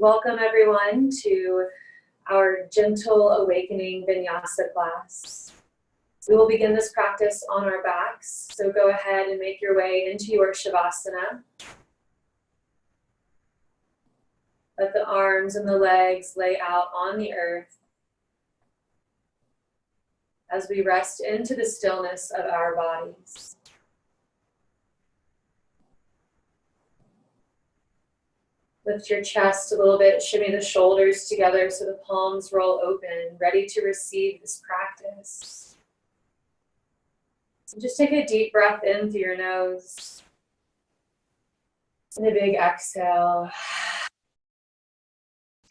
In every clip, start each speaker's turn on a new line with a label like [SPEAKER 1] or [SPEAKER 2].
[SPEAKER 1] Welcome everyone to our gentle awakening Vinyasa class. We will begin this practice on our backs, so go ahead and make your way into your Shavasana. Let the arms and the legs lay out on the earth as we rest into the stillness of our bodies. Lift your chest a little bit, shimmy the shoulders together so the palms roll open, ready to receive this practice. And just take a deep breath in through your nose. And a big exhale.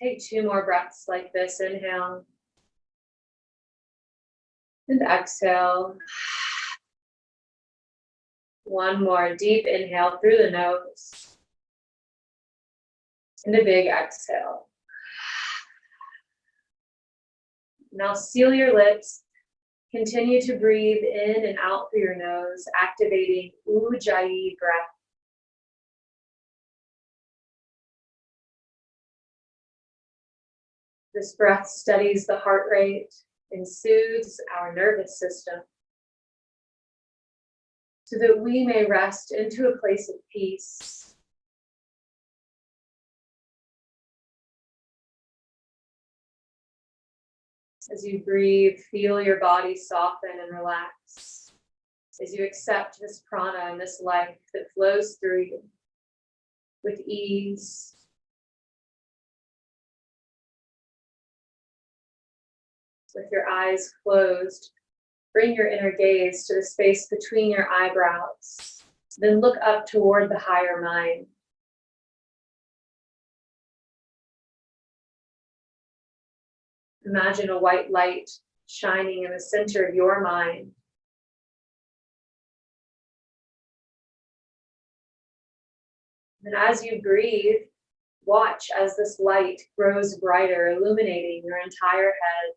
[SPEAKER 1] Take 2 more breaths like this. Inhale. And exhale. 1 more deep inhale through the nose. And a big exhale. Now seal your lips. Continue to breathe in and out through your nose, activating Ujjayi breath. This breath steadies the heart rate and soothes our nervous system so that we may rest into a place of peace. As you breathe, feel your body soften and relax as you accept this prana and this life that flows through you with ease. With your eyes closed, bring your inner gaze to the space between your eyebrows. Then look up toward the higher mind. Imagine a white light shining in the center of your mind. And as you breathe, watch as this light grows brighter, illuminating your entire head,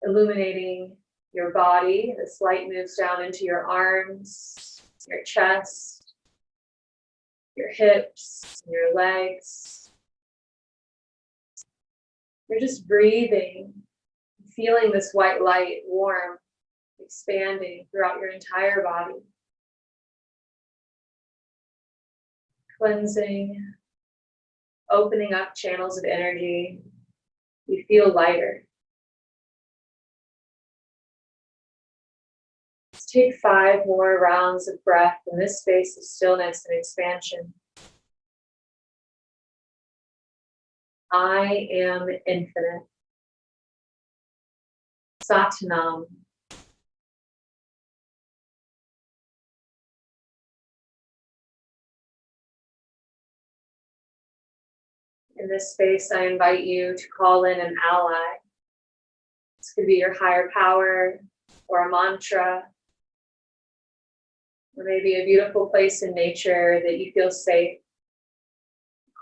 [SPEAKER 1] illuminating your body. This light moves down into your arms, your chest, your hips, your legs. You're just breathing, feeling this white light, warm, expanding throughout your entire body. Cleansing, opening up channels of energy. You feel lighter. Let's take 5 more rounds of breath in this space of stillness and expansion. I am infinite. Satnam. In this space, I invite you to call in an ally. This could be your higher power or a mantra, or maybe a beautiful place in nature that you feel safe.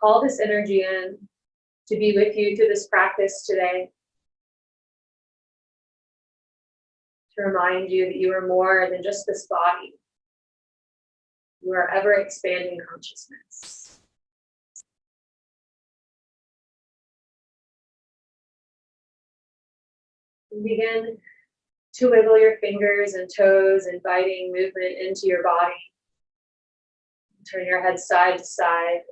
[SPEAKER 1] Call this energy in to be with you through this practice today. To remind you that you are more than just this body. You are ever expanding consciousness. Begin to wiggle your fingers and toes, inviting movement into your body. Turn your head side to side.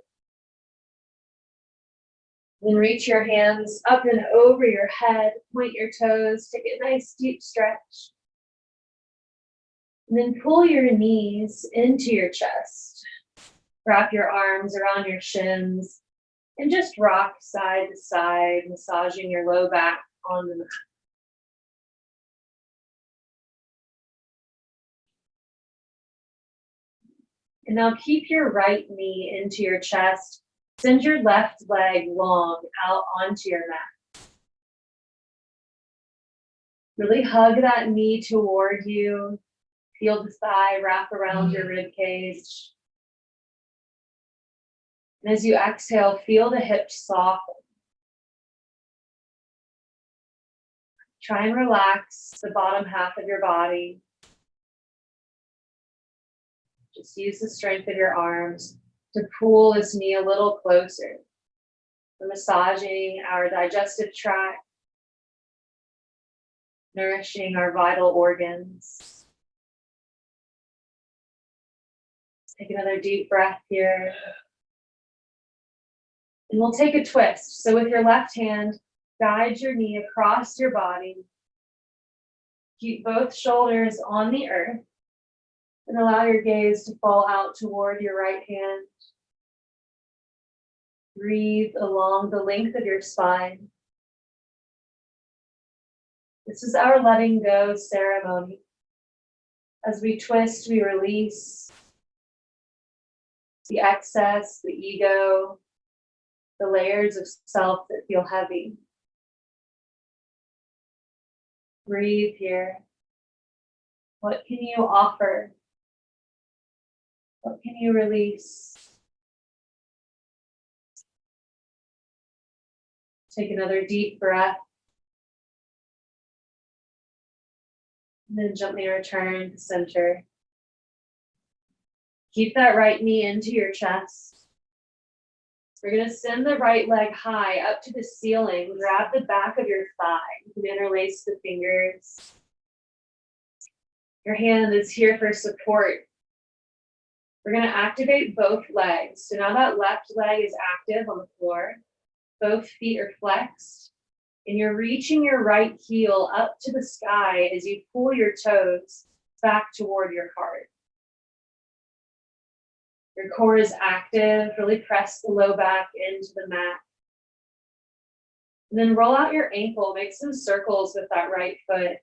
[SPEAKER 1] Then reach your hands up and over your head, point your toes, take a nice deep stretch. And then pull your knees into your chest. Wrap your arms around your shins and just rock side to side, massaging your low back on the mat. And now keep your right knee into your chest. Send your left leg long out onto your mat. Really hug that knee toward you. Feel the thigh wrap around your rib cage. And as you exhale, feel the hips soften. Try and relax the bottom half of your body. Just use the strength of your arms to pull this knee a little closer. We're massaging our digestive tract, nourishing our vital organs. Take another deep breath here. And we'll take a twist. So with your left hand, guide your knee across your body. Keep both shoulders on the earth and allow your gaze to fall out toward your right hand. Breathe along the length of your spine. This is our letting go ceremony. As we twist, we release the excess, the ego, the layers of self that feel heavy. Breathe here. What can you offer? What can you release? Take another deep breath. And then gently return to center. Keep that right knee into your chest. We're going to send the right leg high up to the ceiling. Grab the back of your thigh. You can interlace the fingers. Your hand is here for support. We're going to activate both legs. So now that left leg is active on the floor. Both feet are flexed. And you're reaching your right heel up to the sky as you pull your toes back toward your heart. Your core is active. Really press the low back into the mat. And then roll out your ankle. Make some circles with that right foot.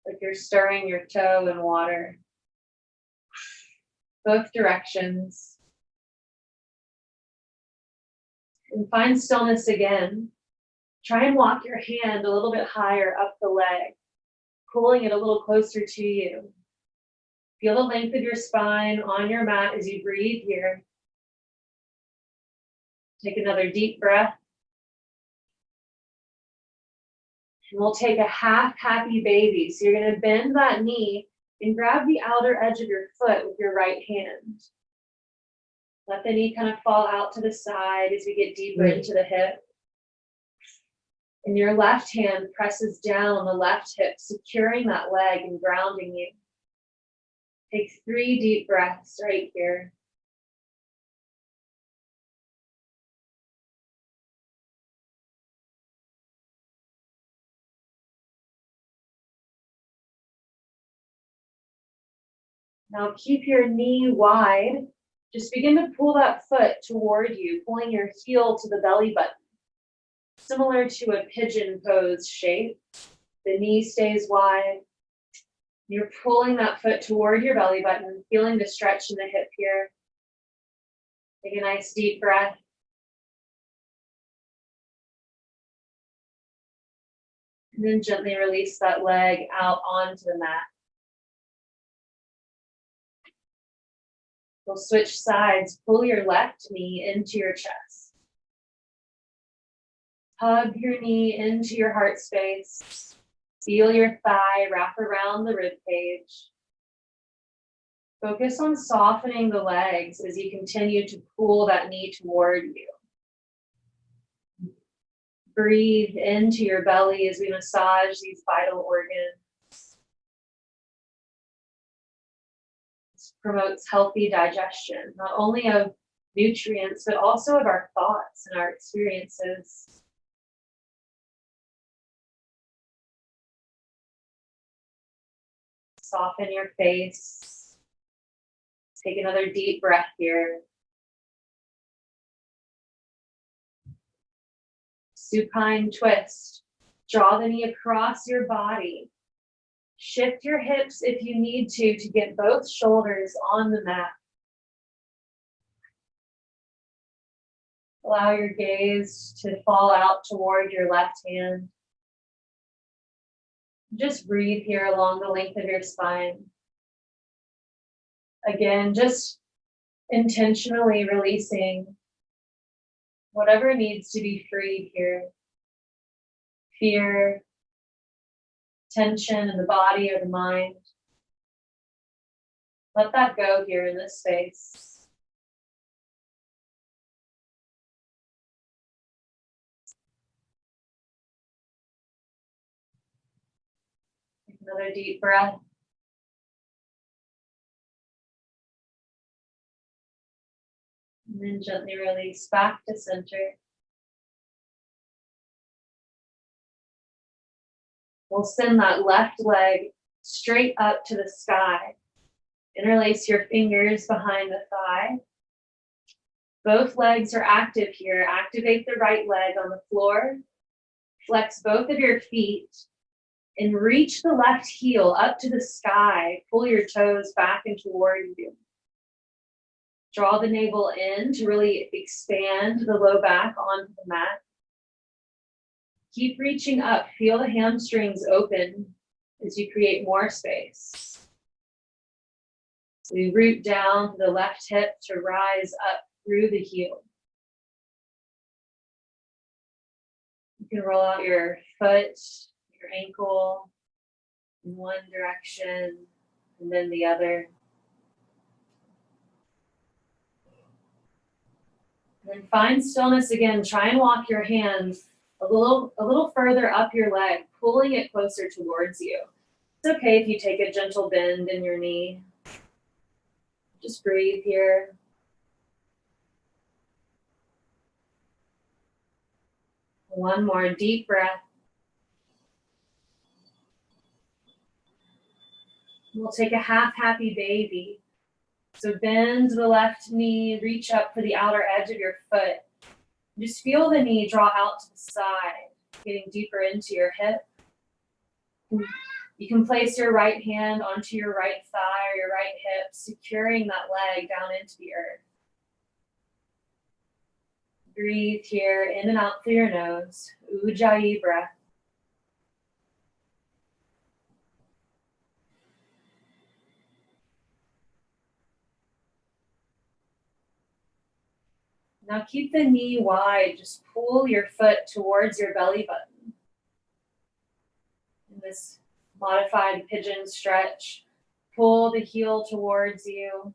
[SPEAKER 1] Like you're stirring your toe in water. Both directions. And find stillness again. Try and walk your hand a little bit higher up the leg, pulling it a little closer to you. Feel the length of your spine on your mat as you breathe here. Take another deep breath. And we'll take a half happy baby. So you're going to bend that knee and grab the outer edge of your foot with your right hand. Let the knee kind of fall out to the side as we get deeper into the hip. And your left hand presses down on the left hip, securing that leg and grounding you. Take 3 deep breaths right here. Now keep your knee wide. Just begin to pull that foot toward you, pulling your heel to the belly button. Similar to a pigeon pose shape. The knee stays wide. You're pulling that foot toward your belly button, feeling the stretch in the hip here. Take a nice deep breath. And then gently release that leg out onto the mat. We'll switch sides. Pull your left knee into your chest. Hug your knee into your heart space. Feel your thigh wrap around the rib cage. Focus on softening the legs as you continue to pull that knee toward you. Breathe into your belly as we massage these vital organs. This promotes healthy digestion, not only of nutrients, but also of our thoughts and our experiences. Soften your face. Take another deep breath here. Supine twist. Draw the knee across your body. Shift your hips if you need to get both shoulders on the mat. Allow your gaze to fall out toward your left hand. Just breathe here along the length of your spine. Again, just intentionally releasing whatever needs to be freed here. Fear, tension in the body or the mind. Let that go here in this space. Take another deep breath. And then gently release back to center. We'll send that left leg straight up to the sky. Interlace your fingers behind the thigh. Both legs are active here. Activate the right leg on the floor. Flex both of your feet and reach the left heel up to the sky. Pull your toes back and toward you. Draw the navel in to really expand the low back onto the mat. Keep reaching up. Feel the hamstrings open as you create more space. We root down to the left hip to rise up through the heel. You can roll out your foot, your ankle in one direction and then the other. And then find stillness again. Try and walk your hands a little further up your leg, pulling it closer towards you. It's okay if you take a gentle bend in your knee. Just breathe here. One more deep breath. We'll take a half happy baby. So bend the left knee, reach up for the outer edge of your foot. Just feel the knee draw out to the side, getting deeper into your hip. You can place your right hand onto your right thigh or your right hip, securing that leg down into the earth. Breathe here, in and out through your nose. Ujjayi breath. Now keep the knee wide. Just pull your foot towards your belly button. In this modified pigeon stretch, pull the heel towards you.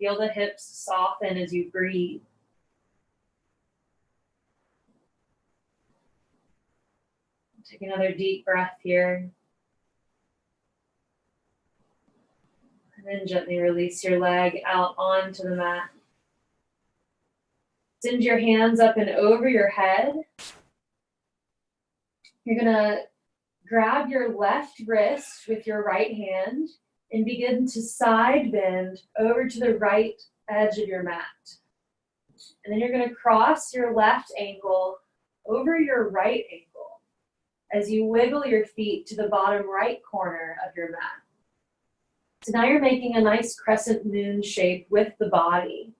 [SPEAKER 1] Feel the hips soften as you breathe. Take another deep breath here. And then gently release your leg out onto the mat. Send your hands up and over your head. You're gonna grab your left wrist with your right hand and begin to side bend over to the right edge of your mat. And then you're gonna cross your left ankle over your right ankle as you wiggle your feet to the bottom right corner of your mat. So now you're making a nice crescent moon shape with the body.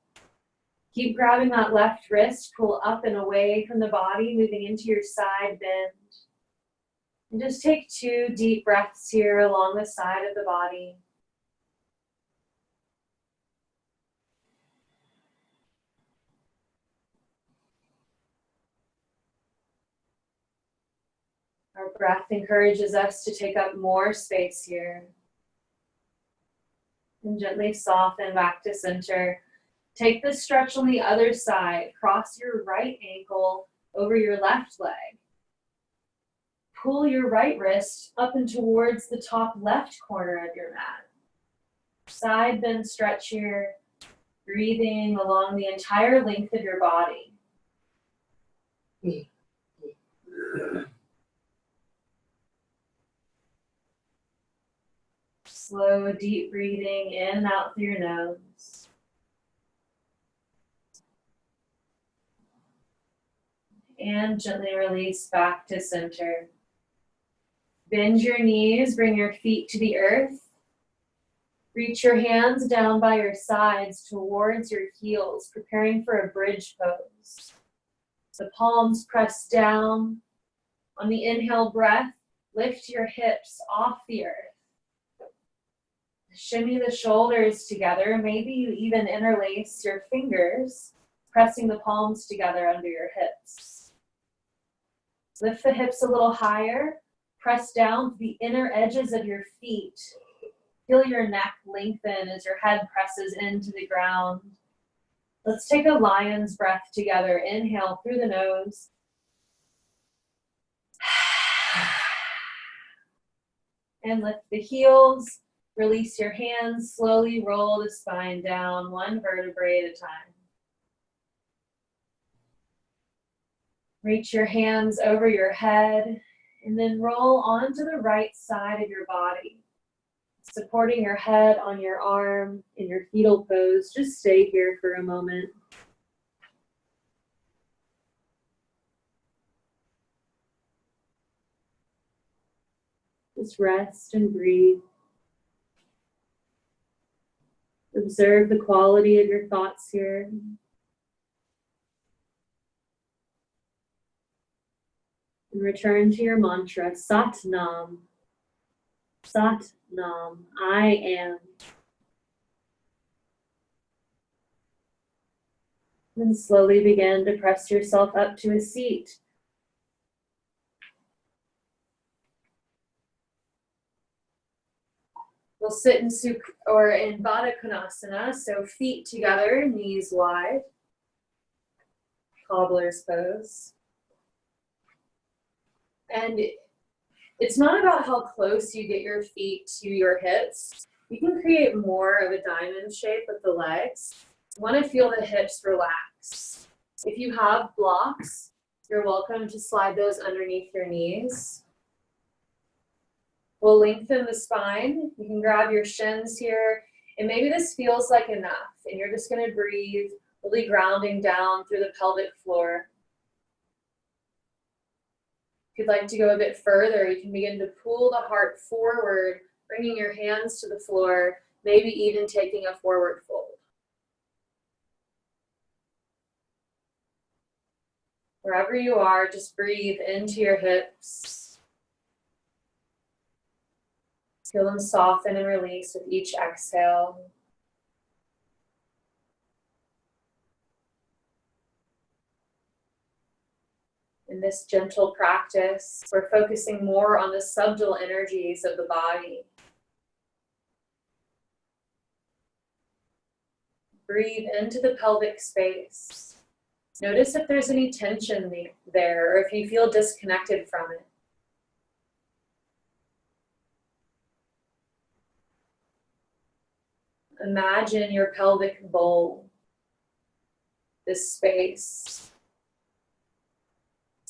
[SPEAKER 1] Keep grabbing that left wrist, pull up and away from the body, moving into your side bend. And just take 2 deep breaths here along the side of the body. Our breath encourages us to take up more space here. And gently soften back to center. Take the stretch on the other side. Cross your right ankle over your left leg. Pull your right wrist up and towards the top left corner of your mat. Side bend stretch here, breathing along the entire length of your body. Slow, deep breathing in and out through your nose. And gently release back to center. Bend your knees, bring your feet to the earth. Reach your hands down by your sides towards your heels, preparing for a bridge pose. The palms press down. On the inhale breath, lift your hips off the earth. Shimmy the shoulders together. Maybe you even interlace your fingers, pressing the palms together under your hips. Lift the hips a little higher. Press down to the inner edges of your feet. Feel your neck lengthen as your head presses into the ground. Let's take a lion's breath together. Inhale through the nose. And lift the heels. Release your hands. Slowly roll the spine down, one vertebrae at a time. Reach your hands over your head and then roll onto the right side of your body. Supporting your head on your arm in your fetal pose. Just stay here for a moment. Just rest and breathe. Observe the quality of your thoughts here. And return to your mantra, Sat Nam. Sat Nam, I am. And slowly begin to press yourself up to a seat. We'll sit in Sukha or in Baddha Konasana, so feet together, knees wide. Cobbler's pose. And it's not about how close you get your feet to your hips. You can create more of a diamond shape with the legs. You want to feel the hips relax. If you have blocks, you're welcome to slide those underneath your knees. We'll lengthen the spine. You can grab your shins here. And maybe this feels like enough. And you're just going to breathe, really grounding down through the pelvic floor. If you'd like to go a bit further, you can begin to pull the heart forward, bringing your hands to the floor, maybe even taking a forward fold. Wherever you are, just breathe into your hips. Feel them soften and release with each exhale. In this gentle practice, we're focusing more on the subtle energies of the body. Breathe into the pelvic space. Notice if there's any tension there, or if you feel disconnected from it. Imagine your pelvic bowl, this space.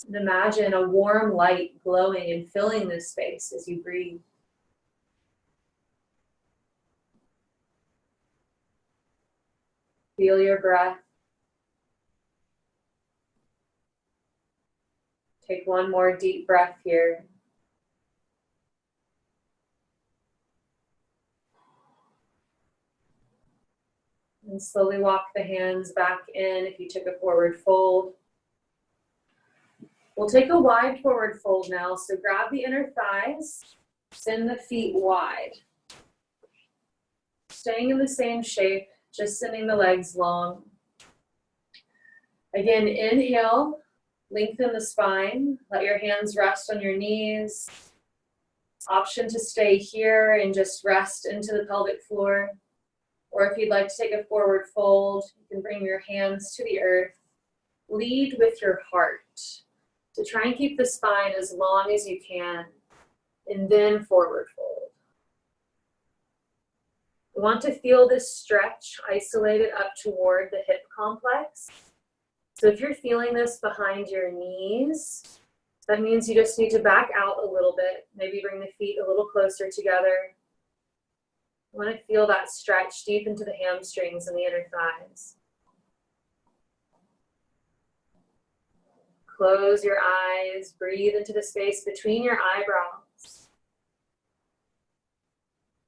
[SPEAKER 1] And imagine a warm light glowing and filling this space as you breathe. Feel your breath. Take one more deep breath here. And slowly walk the hands back in if you took a forward fold. We'll take a wide forward fold now. So grab the inner thighs, send the feet wide. Staying in the same shape, just sending the legs long. Again, inhale, lengthen the spine. Let your hands rest on your knees. Option to stay here and just rest into the pelvic floor. Or if you'd like to take a forward fold, you can bring your hands to the earth. Lead with your heart. So try and keep the spine as long as you can, and then forward fold. We want to feel this stretch isolated up toward the hip complex. So if you're feeling this behind your knees, that means you just need to back out a little bit. Maybe bring the feet a little closer together. You want to feel that stretch deep into the hamstrings and the inner thighs. Close your eyes, breathe into the space between your eyebrows.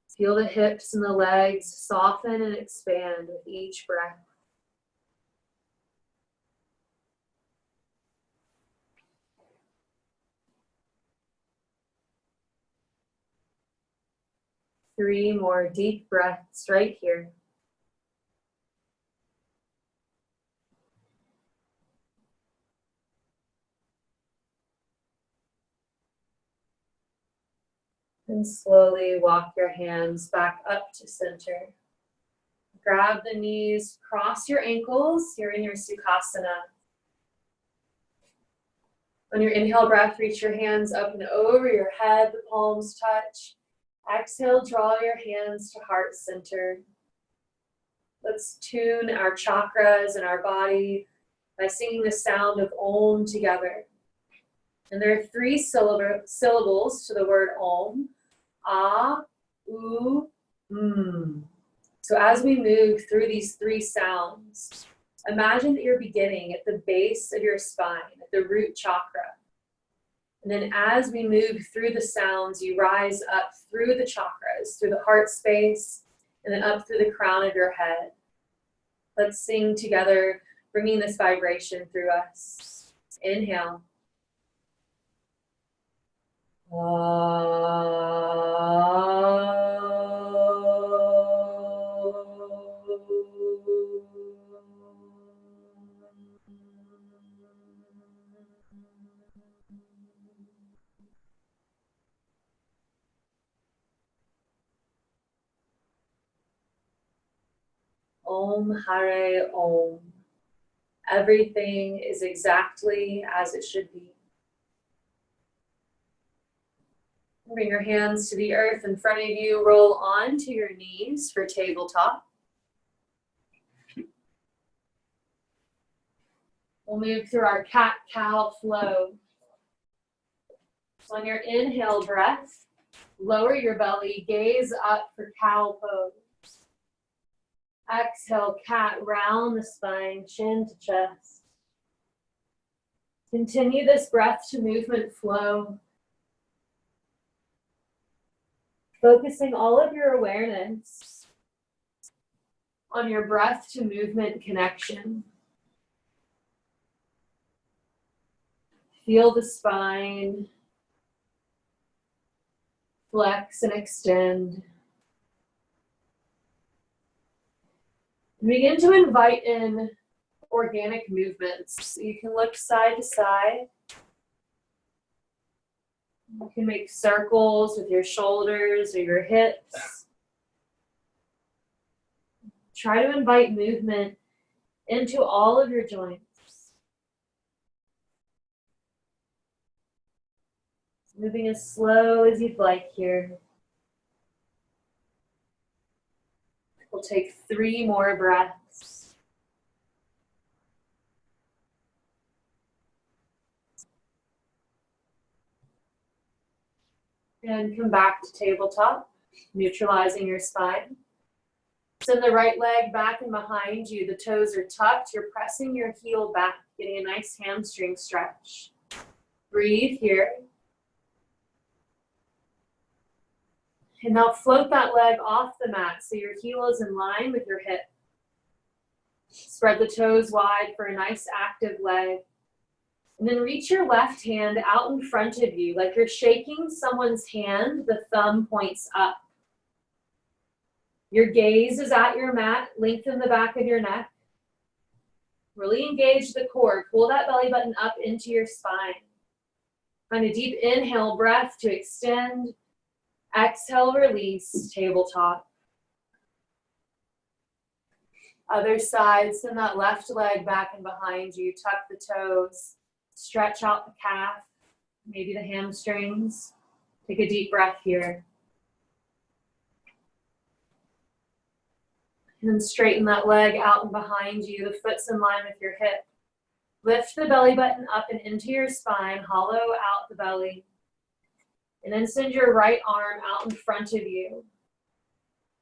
[SPEAKER 1] Feel the hips and the legs soften and expand with each breath. Three more deep breaths right here.
[SPEAKER 2] And slowly walk your hands back up to center. Grab the knees, cross your ankles. You're in your Sukhasana. On your inhale breath, reach your hands up and over your head, the palms touch. Exhale, draw your hands to heart center. Let's tune our chakras and our body by singing the sound of Om together. And there are 3 syllables to the word Om. A, U, M. So as we move through these 3 sounds, imagine that you're beginning at the base of your spine, at the root chakra. And then as we move through the sounds, you rise up through the chakras, through the heart space, and then up through the crown of your head. Let's sing together, bringing this vibration through us. Inhale. Om Hare Om. Everything is exactly as it should be. Bring your hands to the earth in front of you. Roll onto your knees for tabletop. We'll move through our cat-cow flow. So on your inhale breath, lower your belly, gaze up for cow pose. Exhale, cat, round the spine, chin to chest. Continue this breath to movement flow. Focusing all of your awareness on your breath to movement connection. Feel the spine flex and extend. Begin to invite in organic movements. You can look side to side. You can make circles with your shoulders or your hips. Try to invite movement into all of your joints. Moving as slow as you'd like here. We'll take 3 more breaths. And come back to tabletop, neutralizing your spine. Send the right leg back and behind you. The toes are tucked. You're pressing your heel back, getting a nice hamstring stretch. Breathe here. And now float that leg off the mat so your heel is in line with your hip. Spread the toes wide for a nice active leg. And then reach your left hand out in front of you like you're shaking someone's hand. The thumb points up. Your gaze is at your mat. Lengthen the back of your neck. Really engage the core. Pull that belly button up into your spine. Find a deep inhale breath to extend. Exhale, release, tabletop. Other side, send that left leg back and behind you. Tuck the toes. Stretch out the calf, maybe the hamstrings. Take a deep breath here. And then straighten that leg out and behind you. The foot's in line with your hip. Lift the belly button up and into your spine. Hollow out the belly. And then send your right arm out in front of you.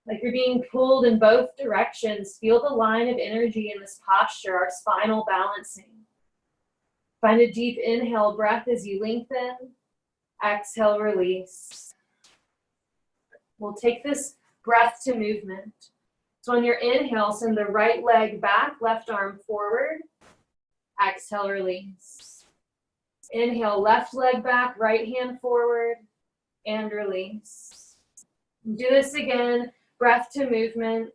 [SPEAKER 2] Like you're being pulled in both directions. Feel the line of energy in this posture, our spinal balancing. Find a deep inhale breath as you lengthen. Exhale, release. We'll take this breath to movement. So on your inhale, send the right leg back, left arm forward. Exhale, release. Inhale, left leg back, right hand forward, and release. Do this again, breath to movement.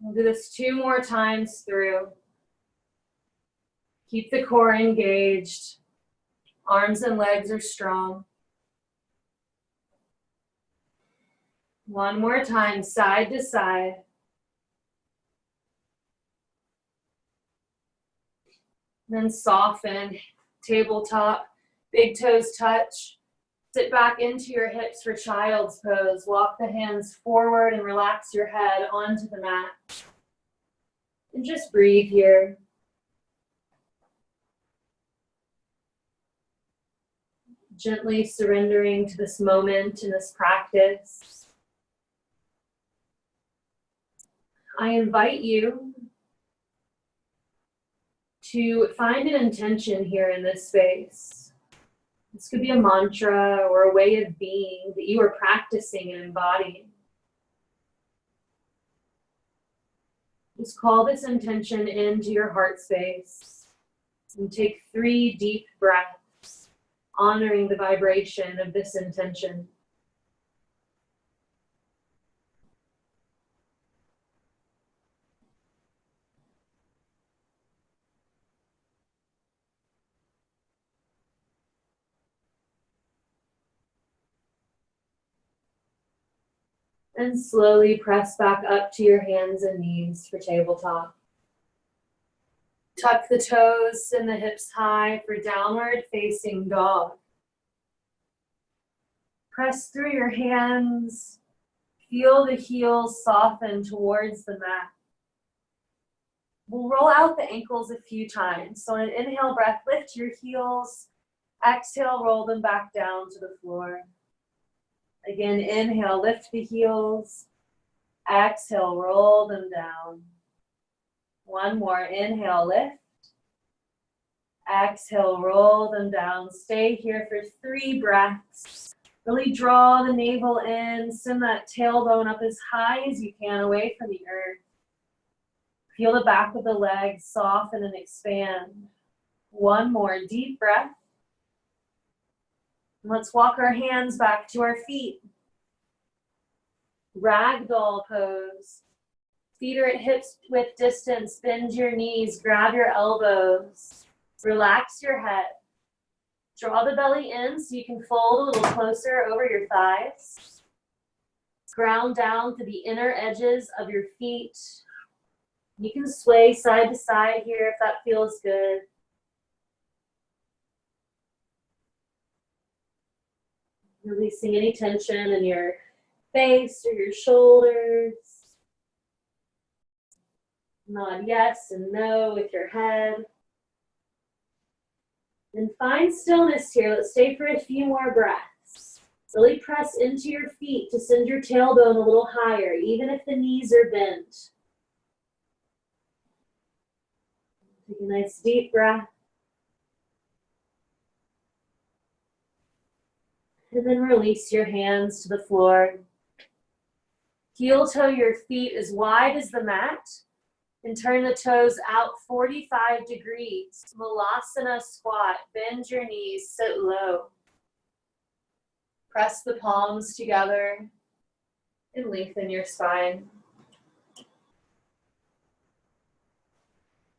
[SPEAKER 2] We'll do this 2 more times through. Keep the core engaged. Arms and legs are strong. One more time, side to side. Then soften, tabletop, big toes touch. Sit back into your hips for child's pose. Walk the hands forward and relax your head onto the mat. And just breathe here. Gently surrendering to this moment and this practice. I invite you to find an intention here in this space. This could be a mantra or a way of being that you are practicing and embodying. Just call this intention into your heart space and take 3 deep breaths, honoring the vibration of this intention. And slowly press back up to your hands and knees for tabletop. Tuck the toes and the hips high for downward facing dog. Press through your hands. Feel the heels soften towards the mat. We'll roll out the ankles a few times. So on an inhale breath, lift your heels. Exhale, roll them back down to the floor. Again, inhale, lift the heels. Exhale, roll them down. One more, inhale, lift. Exhale, roll them down. Stay here for 3 breaths. Really draw the navel in. Send that tailbone up as high as you can away from the earth. Feel the back of the legs soften and expand. One more deep breath. Let's walk our hands back to our feet. Ragdoll pose. Feet are at hips width distance. Bend your knees. Grab your elbows. Relax your head. Draw the belly in so you can fold a little closer over your thighs. Ground down to the inner edges of your feet. You can sway side to side here if that feels good. Releasing any tension in your face or your shoulders. Nod yes and no with your head. And find stillness here. Let's stay for a few more breaths. Really press into your feet to send your tailbone a little higher, even if the knees are bent. Take a nice deep breath. And then release your hands to the floor. Heel toe your feet as wide as the mat. And turn the toes out 45 degrees. Malasana squat. Bend your knees, sit low. Press the palms together and lengthen your spine.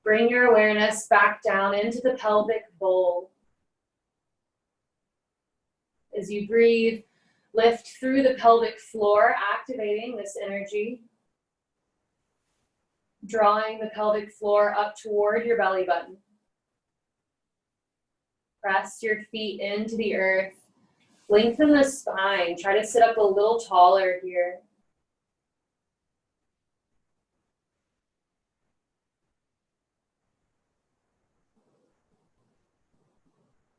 [SPEAKER 2] Bring your awareness back down into the pelvic bowl. As you breathe, lift through the pelvic floor, activating this energy. Drawing the pelvic floor up toward your belly button. Press your feet into the earth. Lengthen the spine. Try to sit up a little taller here.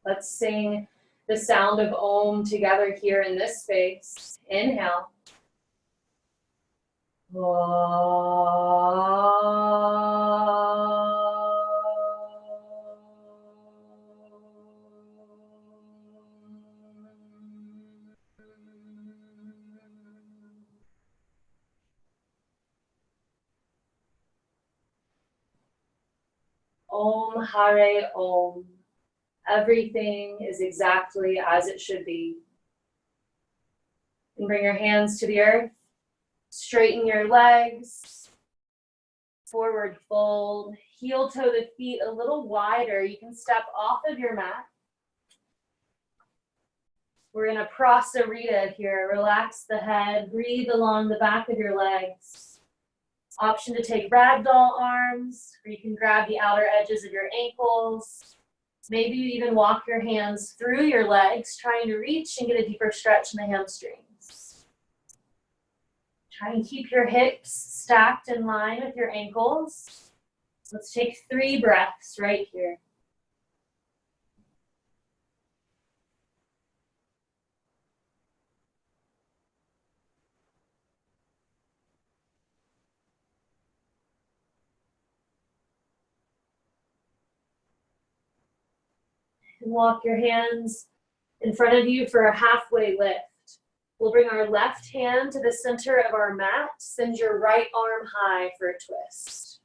[SPEAKER 2] Let's sing the sound of Om together here in this space. Inhale. Om Hare Om. Everything is exactly as it should be. And bring your hands to the earth. Straighten your legs. Forward fold. Heel toe the feet a little wider. You can step off of your mat. We're in a prasarita here. Relax the head, breathe along the back of your legs. Option to take ragdoll arms, or you can grab the outer edges of your ankles. Maybe you even walk your hands through your legs, trying to reach and get a deeper stretch in the hamstrings. Try and keep your hips stacked in line with your ankles. Let's take 3 breaths right here. And walk your hands in front of you for a halfway lift. We'll bring our left hand to the center of our mat. Send your right arm high for a twist.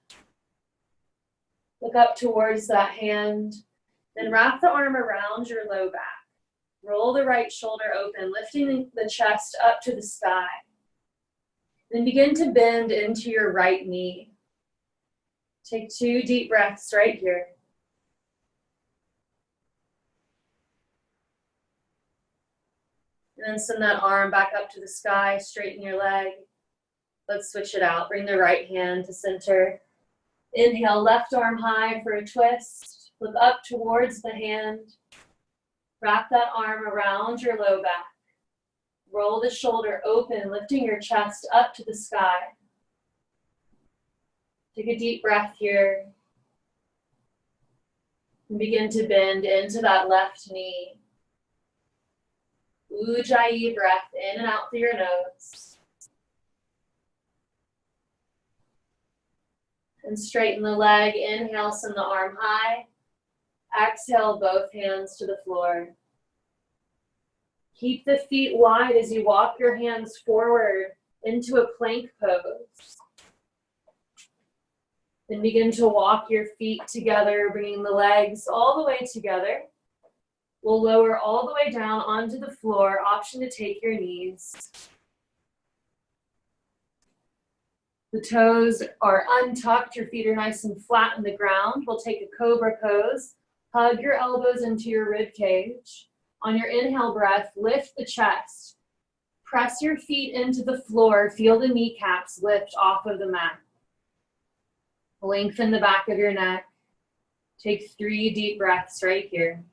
[SPEAKER 2] Look up towards that hand. Then wrap the arm around your low back. Roll the right shoulder open, lifting the chest up to the sky. Then begin to bend into your right knee. Take 2 deep breaths right here. And then send that arm back up to the sky, straighten your leg. Let's switch it out. Bring the right hand to center. Inhale, left arm high for a twist. Look up towards the hand. Wrap that arm around your low back. Roll the shoulder open, lifting your chest up to the sky. Take a deep breath here. And begin to bend into that left knee. Ujjayi breath in and out through your nose. And straighten the leg. Inhale, send the arm high. Exhale, both hands to the floor. Keep the feet wide as you walk your hands forward into a plank pose. Then begin to walk your feet together, bringing the legs all the way together. We'll lower all the way down onto the floor. Option to take your knees. The toes are untucked. Your feet are nice and flat on the ground. We'll take a cobra pose. Hug your elbows into your rib cage. On your inhale breath, lift the chest. Press your feet into the floor. Feel the kneecaps lift off of the mat. Lengthen the back of your neck. Take 3 deep breaths right here.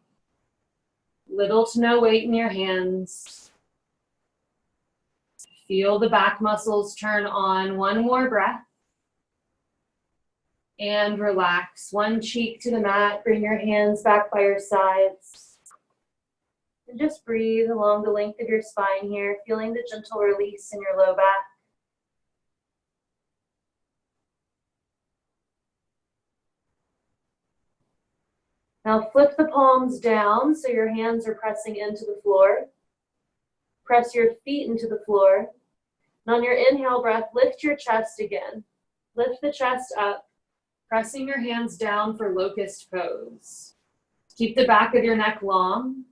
[SPEAKER 2] Little to no weight in your hands. Feel the back muscles turn on. 1 more breath. And relax. 1 cheek to the mat. Bring your hands back by your sides. And just breathe along the length of your spine here, feeling the gentle release in your low back. Now flip the palms down so your hands are pressing into the floor. Press your feet into the floor. And on your inhale breath, lift your chest again. Lift the chest up, pressing your hands down for locust pose. Keep the back of your neck long.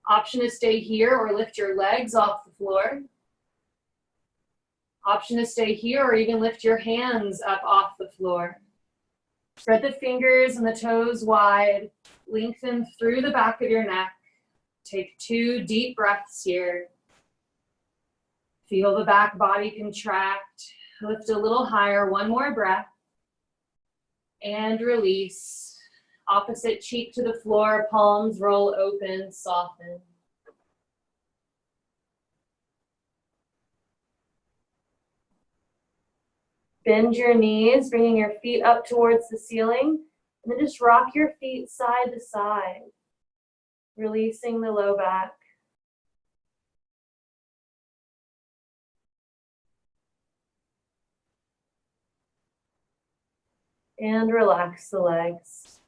[SPEAKER 2] Option to stay here or lift your legs off the floor. Option to stay here or even lift your hands up off the floor. Spread the fingers and the toes wide. Lengthen through the back of your neck. Take 2 deep breaths here. Feel the back body contract. Lift a little higher. 1 more breath. And release. Opposite cheek to the floor. Palms roll open. Soften. Bend your knees, bringing your feet up towards the ceiling. And then just rock your feet side to side, releasing the low back. And relax the legs.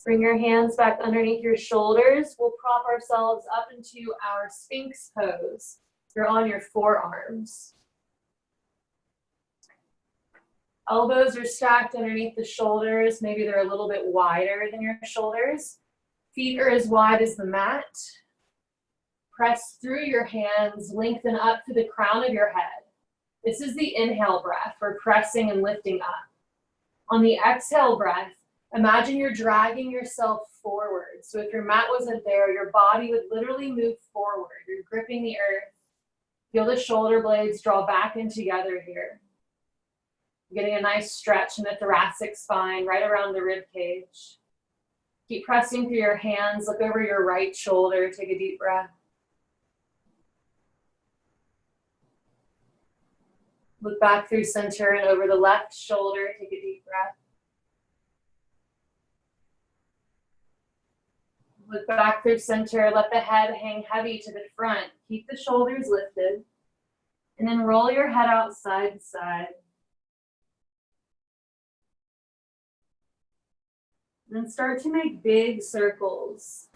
[SPEAKER 2] Bring your hands back underneath your shoulders. We'll prop ourselves up into our Sphinx pose. You're on your forearms. Elbows are stacked underneath the shoulders. Maybe they're a little bit wider than your shoulders. Feet are as wide as the mat. Press through your hands, lengthen up to the crown of your head. This is the inhale breath. We're pressing and lifting up. On the exhale breath, Imagine you're dragging yourself forward. So if your mat wasn't there, your body would literally move forward. You're gripping the earth. Feel the shoulder blades draw back in together here. Getting a nice stretch in the thoracic spine, right around the rib cage. Keep pressing through your hands. Look over your right shoulder. Take a deep breath. Look back through center and over the left shoulder. Take a deep breath. Look back through center. Let the head hang heavy to the front. Keep the shoulders lifted. And then roll your head out side to side. Then start to make big circles.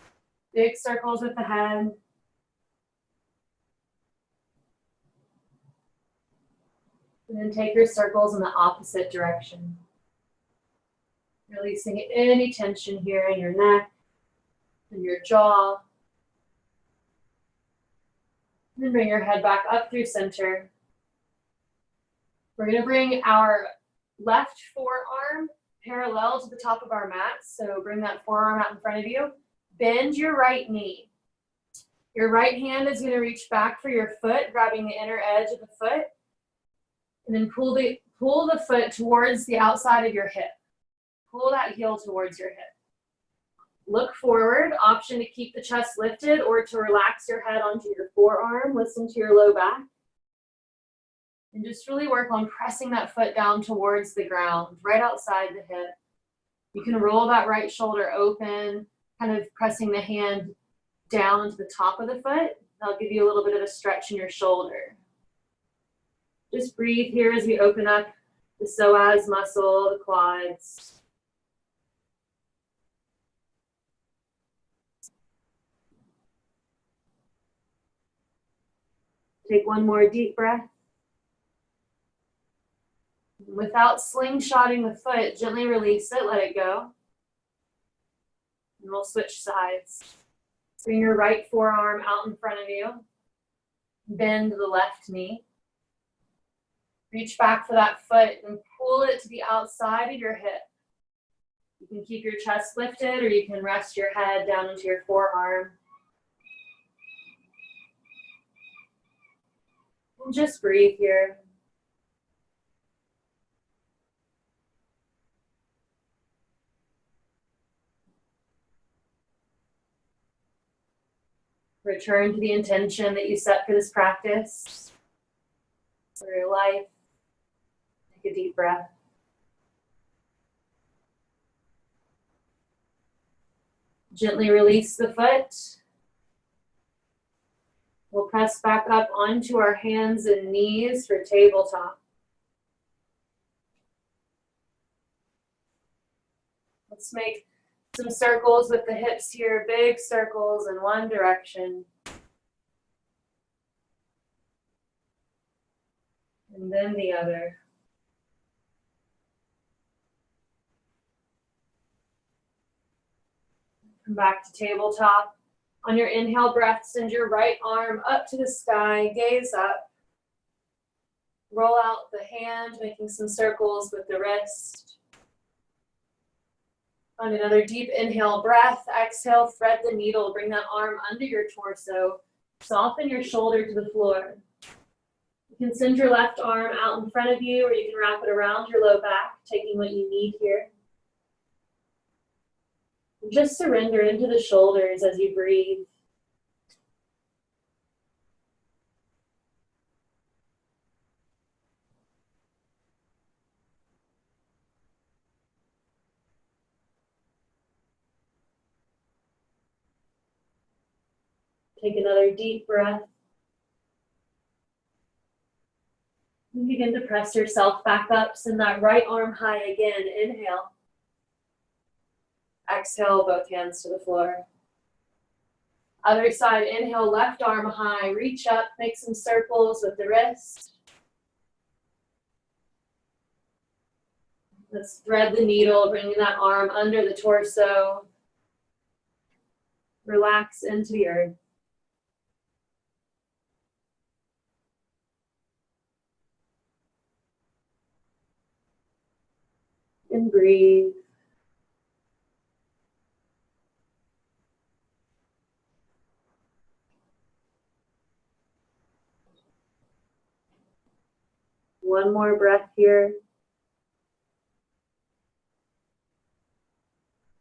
[SPEAKER 2] Big circles with the head. And then take your circles in the opposite direction. Releasing any tension here in your neck and your jaw. And then bring your head back up through center. We're going to bring our left forearm parallel to the top of our mat. So bring that forearm out in front of you. Bend your right knee. Your right hand is going to reach back for your foot, grabbing the inner edge of the foot. And then pull the foot towards the outside of your hip. Pull that heel towards your hip. Look forward, option to keep the chest lifted or to relax your head onto your forearm. Listen to your low back. And just really work on pressing that foot down towards the ground, right outside the hip. You can roll that right shoulder open, kind of pressing the hand down to the top of the foot. That'll give you a little bit of a stretch in your shoulder. Just breathe here as we open up the psoas muscle, the quads. Take one more deep breath. Without slingshotting the foot, gently release it, let it go. And we'll switch sides. Bring your right forearm out in front of you. Bend the left knee. Reach back for that foot and pull it to the outside of your hip. You can keep your chest lifted or you can rest your head down into your forearm. And just breathe here. Return to the intention that you set for this practice, for your life. Take a deep breath. Gently release the foot. We'll press back up onto our hands and knees for tabletop. Let's make some circles with the hips here, big circles in one direction. And then the other. Come back to tabletop. On your inhale breath, send your right arm up to the sky, gaze up. Roll out the hand, making some circles with the wrist. On another deep inhale breath, exhale, thread the needle, bring that arm under your torso. Soften your shoulder to the floor. You can send your left arm out in front of you, or you can wrap it around your low back, taking what you need here. Just surrender into the shoulders as you breathe. Take another deep breath. And begin to press yourself back up. Send that right arm high again. Inhale. Exhale, both hands to the floor. Other side, inhale, left arm high. Reach up, make some circles with the wrist. Let's thread the needle, bringing that arm under the torso. Relax into the earth. And breathe. One more breath here.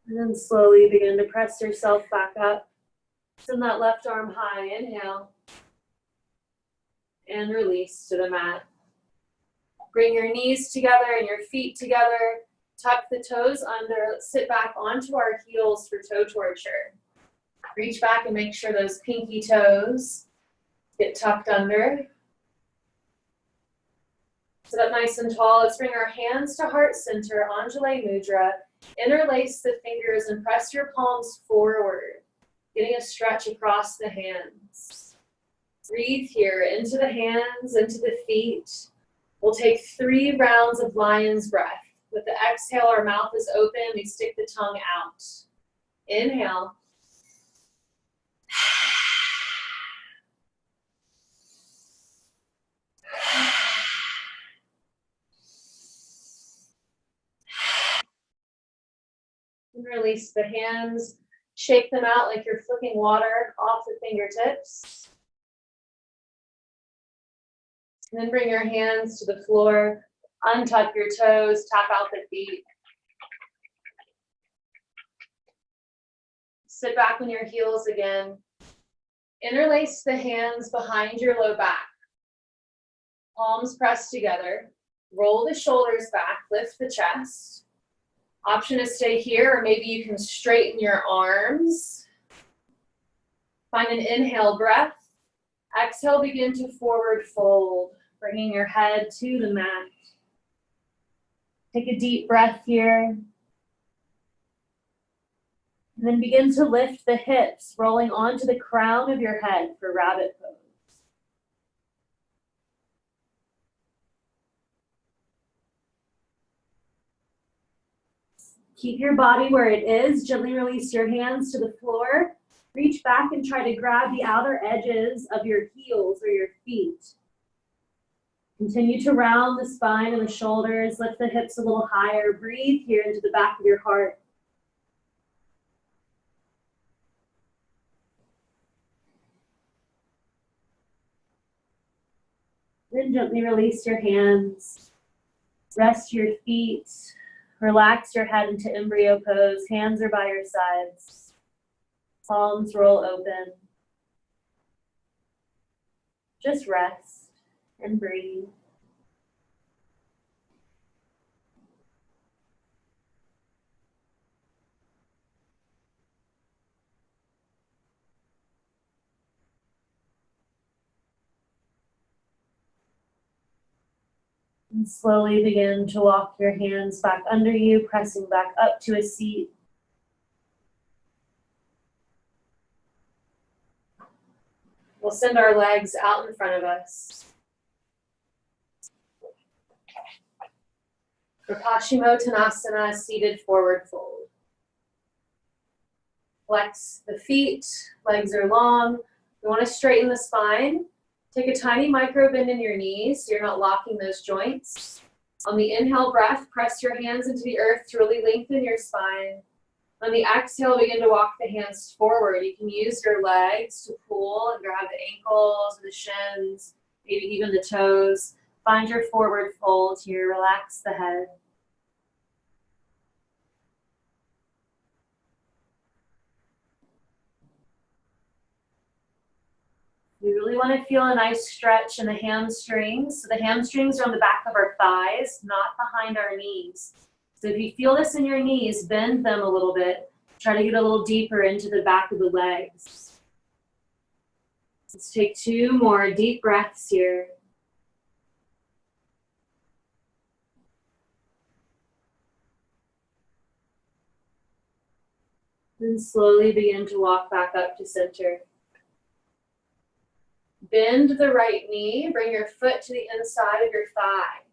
[SPEAKER 2] And then slowly begin to press yourself back up. Send that left arm high. Inhale. And release to the mat. Bring your knees together and your feet together. Tuck the toes under. Let's sit back onto our heels for toe torture. Reach back and make sure those pinky toes get tucked under. Sit up nice and tall. Let's bring our hands to heart center, Anjali Mudra. Interlace the fingers and press your palms forward, getting a stretch across the hands. Breathe here into the hands, into the feet. We'll take 3 rounds of lion's breath. With the exhale, our mouth is open. We stick the tongue out. Inhale. And release the hands. Shake them out like you're flicking water off the fingertips. And then bring your hands to the floor. Untuck your toes. Tap out the feet. Sit back on your heels again. Interlace the hands behind your low back. Palms pressed together. Roll the shoulders back. Lift the chest. Option is stay here, or maybe you can straighten your arms. Find an inhale breath. Exhale, begin to forward fold, bringing your head to the mat. Take a deep breath here. And then begin to lift the hips, rolling onto the crown of your head for rabbit pose. Keep your body where it is. Gently release your hands to the floor. Reach back and try to grab the outer edges of your heels or your feet. Continue to round the spine and the shoulders. Lift the hips a little higher. Breathe here into the back of your heart. Then gently release your hands. Rest your feet. Relax your head into embryo pose. Hands are by your sides. Palms roll open. Just rest and breathe. And slowly begin to walk your hands back under you, pressing back up to a seat. We'll send our legs out in front of us. For Paschimottanasana, seated forward fold. Flex the feet, legs are long. You want to straighten the spine. Take a tiny micro bend in your knees so you're not locking those joints. On the inhale breath, press your hands into the earth to really lengthen your spine. On the exhale, begin to walk the hands forward. You can use your legs to pull and grab the ankles, the shins, maybe even the toes. Find your forward fold here. Relax the head. We really want to feel a nice stretch in the hamstrings. So the hamstrings are on the back of our thighs, not behind our knees. So if you feel this in your knees, bend them a little bit. Try to get a little deeper into the back of the legs. Let's take 2 more deep breaths here. Then slowly begin to walk back up to center. Bend the right knee, bring your foot to the inside of your thigh.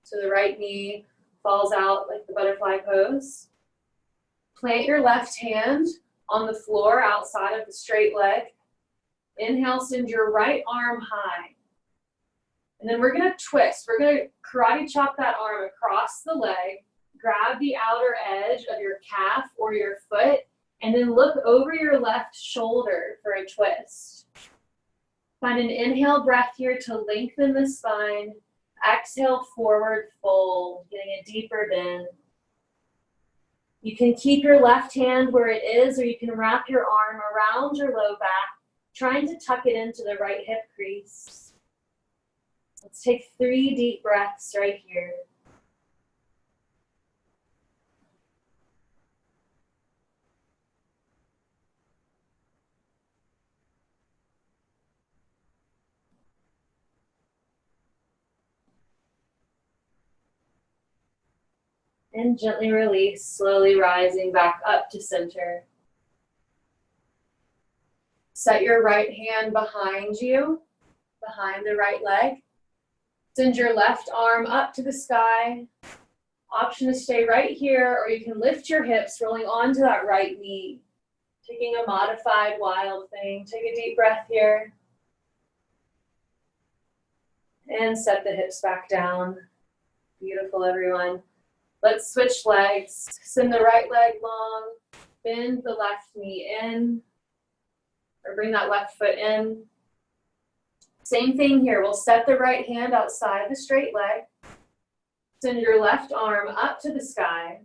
[SPEAKER 2] So the right knee falls out like the butterfly pose. Plant your left hand on the floor outside of the straight leg. Inhale, send your right arm high. And then we're gonna twist. We're gonna karate chop that arm across the leg, grab the outer edge of your calf or your foot, and then look over your left shoulder for a twist. Find an inhale breath here to lengthen the spine. Exhale, forward fold, getting a deeper bend. You can keep your left hand where it is, or you can wrap your arm around your low back, trying to tuck it into the right hip crease. Let's take 3 deep breaths right here. And gently release, slowly rising back up to center. Set your right hand behind you, behind the right leg. Send your left arm up to the sky. Option to stay right here, or you can lift your hips, rolling onto that right knee. Taking a modified wild thing. Take a deep breath here. And set the hips back down. Beautiful, everyone. Let's switch legs. Send the right leg long. Bend the left knee in. Or bring that left foot in. Same thing here. We'll set the right hand outside the straight leg. Send your left arm up to the sky.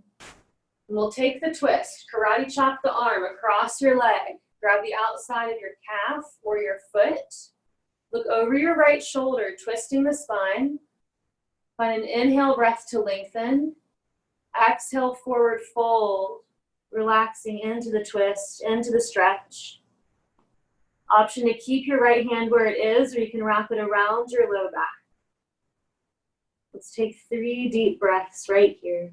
[SPEAKER 2] And we'll take the twist. Karate chop the arm across your leg. Grab the outside of your calf or your foot. Look over your right shoulder, twisting the spine. Find an inhale breath to lengthen. Exhale, forward fold. Relaxing into the twist, into the stretch. Option to keep your right hand where it is, or you can wrap it around your low back. Let's take 3 deep breaths right here.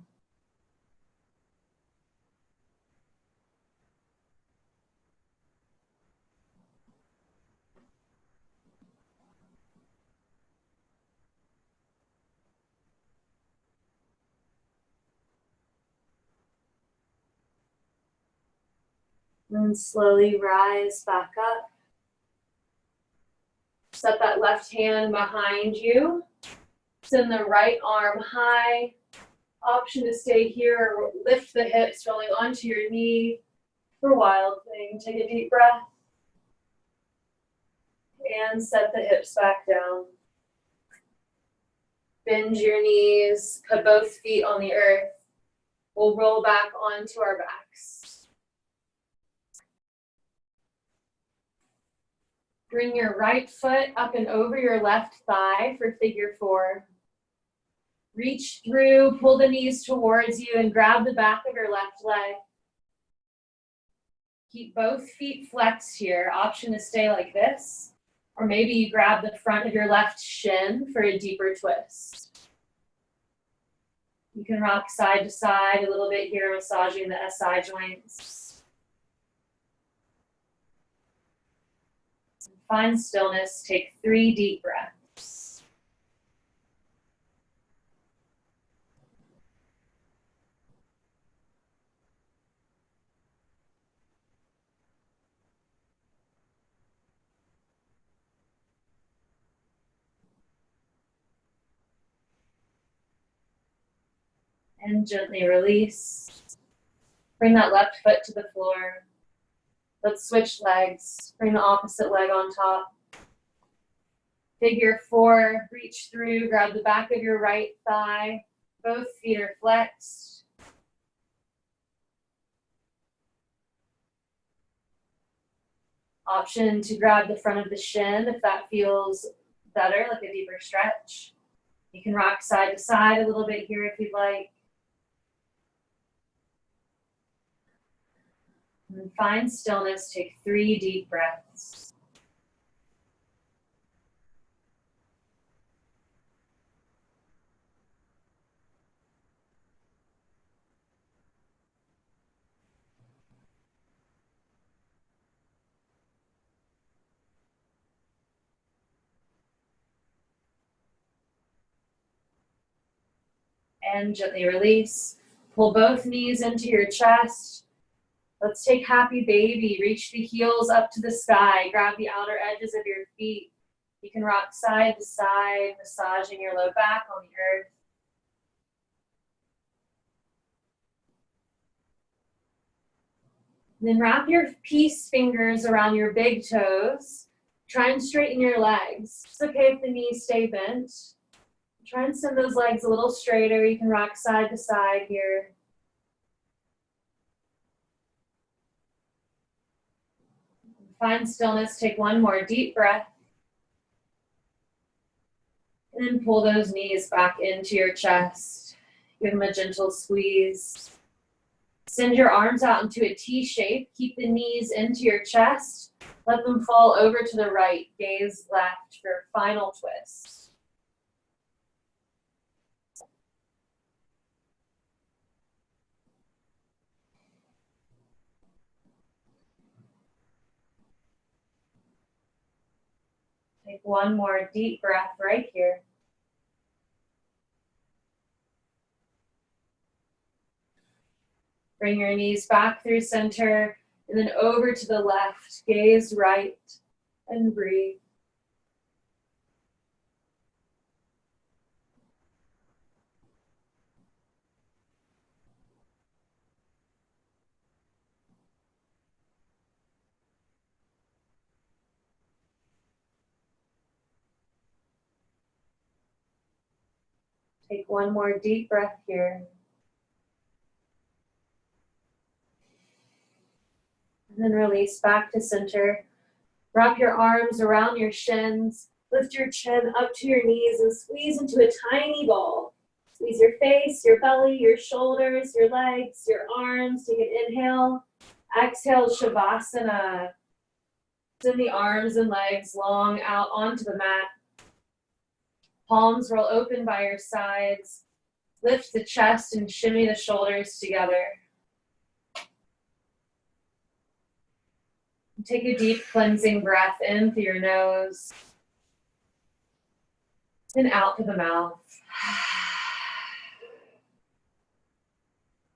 [SPEAKER 2] And slowly rise back up. Set that left hand behind you. Send the right arm high. Option to stay here or lift the hips, rolling onto your knee for wild thing. Take a deep breath. And set the hips back down. Bend your knees, put both feet on the earth. We'll roll back onto our backs. Bring your right foot up and over your left thigh for figure 4. Reach through, pull the knees towards you, and grab the back of your left leg. Keep both feet flexed here. Option to stay like this. Or maybe you grab the front of your left shin for a deeper twist. You can rock side to side a little bit here, massaging the SI joints. Find stillness. Take 3 deep breaths. And gently release. Bring that left foot to the floor. Let's switch legs. Bring the opposite leg on top. Figure 4, reach through, grab the back of your right thigh. Both feet are flexed. Option to grab the front of the shin if that feels better, like a deeper stretch. You can rock side to side a little bit here if you'd like. And find stillness, take 3 deep breaths. And gently release. Pull both knees into your chest. Let's take happy baby. Reach the heels up to the sky. Grab the outer edges of your feet. You can rock side to side, massaging your low back on the earth. Then wrap your peace fingers around your big toes. Try and straighten your legs. It's okay if the knees stay bent. Try and send those legs a little straighter. You can rock side to side here. Find stillness. Take one more deep breath. And then pull those knees back into your chest. Give them a gentle squeeze. Send your arms out into a T shape. Keep the knees into your chest. Let them fall over to the right. Gaze left for a final twist. Take one more deep breath right here. Bring your knees back through center and then over to the left. Gaze right and breathe. Take one more deep breath here. And then release back to center. Wrap your arms around your shins. Lift your chin up to your knees and squeeze into a tiny ball. Squeeze your face, your belly, your shoulders, your legs, your arms. Take an inhale. Exhale, Shavasana. Send the arms and legs long out onto the mat. Palms roll open by your sides. Lift the chest and shimmy the shoulders together. Take a deep cleansing breath in through your nose and out through the mouth.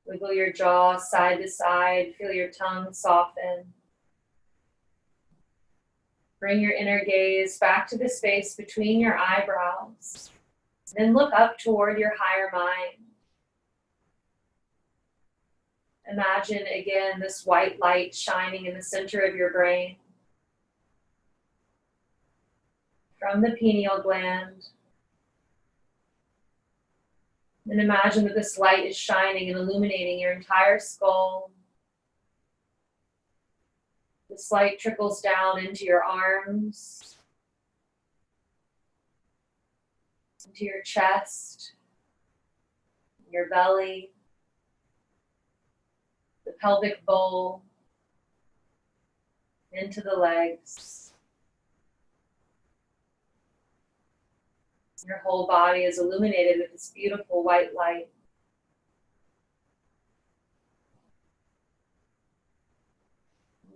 [SPEAKER 2] Wiggle your jaw side to side. Feel your tongue soften. Bring your inner gaze back to the space between your eyebrows. Then look up toward your higher mind. Imagine again this white light shining in the center of your brain. From the pineal gland. And imagine that this light is shining and illuminating your entire skull. This light trickles down into your arms, into your chest, your belly, the pelvic bowl, into the legs. Your whole body is illuminated with this beautiful white light.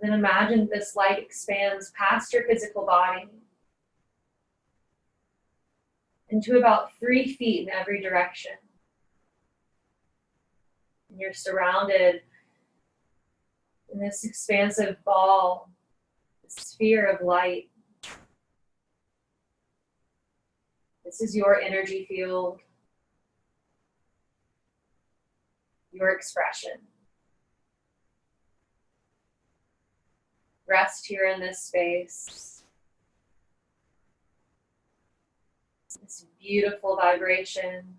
[SPEAKER 2] Then imagine this light expands past your physical body into about 3 feet in every direction. And you're surrounded in this expansive ball, this sphere of light. This is your energy field, your expression. Rest here in this space. This beautiful vibration,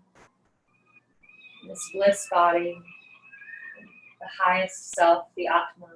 [SPEAKER 2] this bliss body, the highest self, the Atman.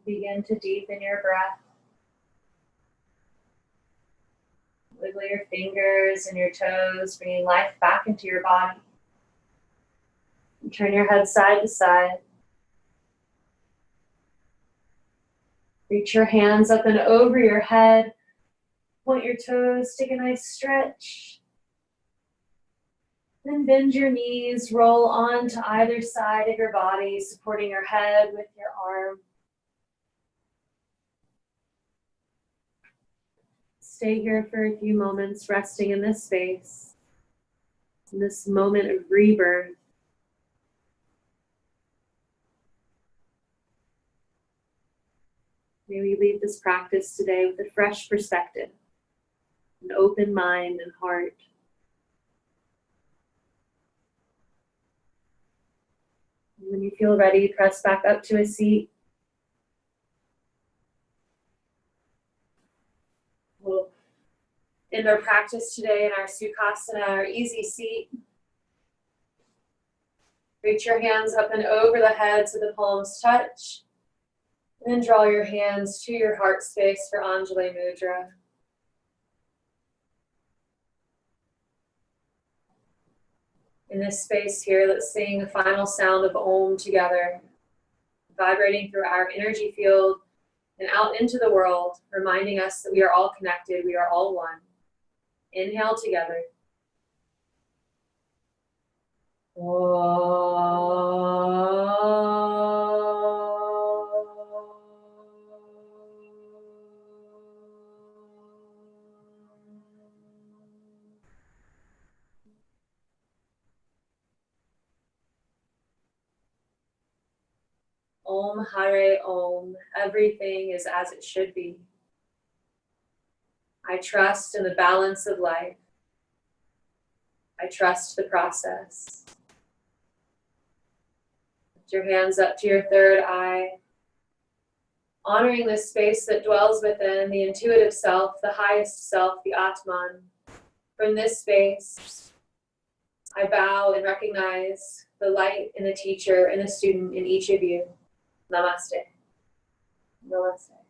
[SPEAKER 1] Begin to deepen your breath. Wiggle your fingers and your toes, bringing life back into your body. And turn your head side to side. Reach your hands up and over your head. Point your toes, take a nice stretch. Then bend your knees, roll on to either side of your body, supporting your head with your arm. Stay here for a few moments, resting in this space, in this moment of rebirth. May we leave this practice today with a fresh perspective, an open mind and heart. And when you feel ready, press back up to a seat. We'll end our practice today in our Sukhasana, our easy seat. Reach your hands up and over the head so the palms touch. And then draw your hands to your heart space for Anjali Mudra. In this space here, let's sing the final sound of Om together, vibrating through our energy field and out into the world, reminding us that we are all connected, we are all one. Inhale together. Om Hare Om. Everything is as it should be. I trust in the balance of life. I trust the process. Lift your hands up to your third eye, honoring this space that dwells within the intuitive self, the highest self, the Atman. From this space, I bow and recognize the light in the teacher and the student in each of you. Namaste. Namaste.